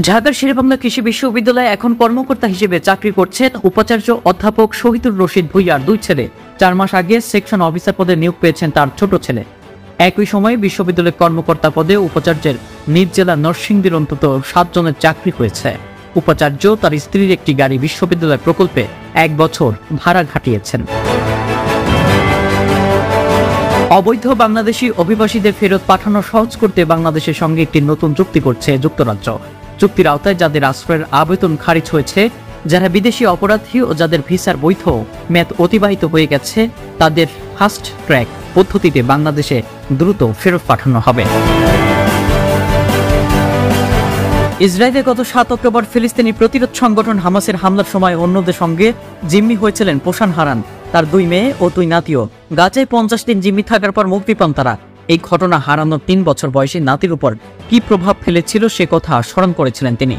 ঢাকার শেরেবাংলা কৃষি বিশ্ববিদ্যালয়ে এখন কর্মকর্তা হিসেবে চাকরি করছেন উপাচার্য অধ্যাপক শহীদুর রশিদ ভূঁইয়ার দুই ছেলে। 4 মাস আগে সেকশন অফিসার পদে নিয়োগ পেয়েছেন তার ছোট ছেলে। একই সময়ে বিশ্ববিদ্যালয়ের কর্মকর্তা পদে উপাচার্যের নিজ জেলা নরসিংদীর অন্তত 7 জনের চাকরি হয়েছে। উপাচার্য তার স্ত্রীর একটি গাড়ি বিশ্ববিদ্যালয় প্রকল্পে 1 বছর ভাড়া খাটিয়েছেন। অবৈধ বাংলাদেশি অভিবাসীদের ফেরত পাঠানো সহজ করতে বাংলাদেশের সঙ্গে একটি নতুন চুক্তি করছে যুক্তরাজ্য। চুক্তির আওতায় যাদের আশ্রয়ের আবেদন খারিজ হয়েছে, যারা বিদেশি অপরাধী ও যাদের ভিসার বৈধ মেয়াদ অতিবাহিত হয়ে গেছে, তাদের ফাস্ট ট্র্যাক পদ্ধতিতে বাংলাদেশে দ্রুত ফেরত পাঠানো হবে। ইসরায়েলে গত 7 অক্টোবর ফিলিস্তিনি প্রতিরোধ সংগঠন হামাসের হামলার সময় অন্যদের সঙ্গে জিম্মি হয়েছিলেন পোষান হারান তার 2 মেয়ে ও 2 নাতিও। গাজায় 50 দিন জিম্মি থাকার পর মুক্তি পান তারা। এই ঘটনা হারানোর 3 বছর বয়সী নাতির উপর কি প্রভাব ফেলেছিল সে কথা স্মরণ করেছিলেন তিনি।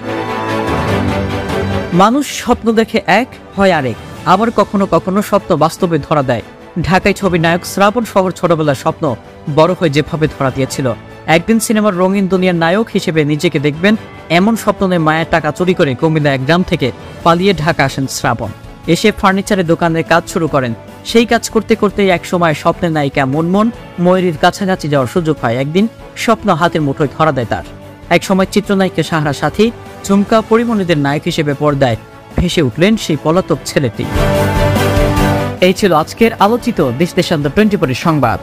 মানুষ স্বপ্ন দেখে এক, হয় আরেক, আবার কখনো কখনো স্বপ্ন বাস্তবে ধরা দেয়। ঢাকায় ছবির নায়ক শ্রাবণ শহর ছোটবেলার স্বপ্ন বড় হয়ে যেভাবে ধরা দিয়েছিল, একদিন সিনেমার রঙিন দুনিয়ার নায়ক হিসেবে নিজেকে দেখবেন, এমন স্বপ্ন নিয়ে মায়ের টাকা চুরি করে কুমিল্লা এক গ্রাম থেকে পালিয়ে ঢাকা আসেন শ্রাবণ। এসে ফার্নিচারের দোকানের কাজ শুরু করেন। সেই কাজ করতে করতে এক সময় স্বপ্নের নায়িকা মুনমুন ময়ূরীর কাছাকাছি যাওয়ার সুযোগ হয়। একদিন স্বপ্ন হাতের মুঠোয় ধরা দেয় তার। এক সময় চিত্রনায়িকা সাহারা সাথী, ঝুমকা, পরিমণিদের নায়ক হিসেবে পর্দায় ভেসে উঠলেন সেই পলাতক ছেলেটি। এই ছিল আজকের আলোচিত দেশ দেশান্তর 24 সংবাদ।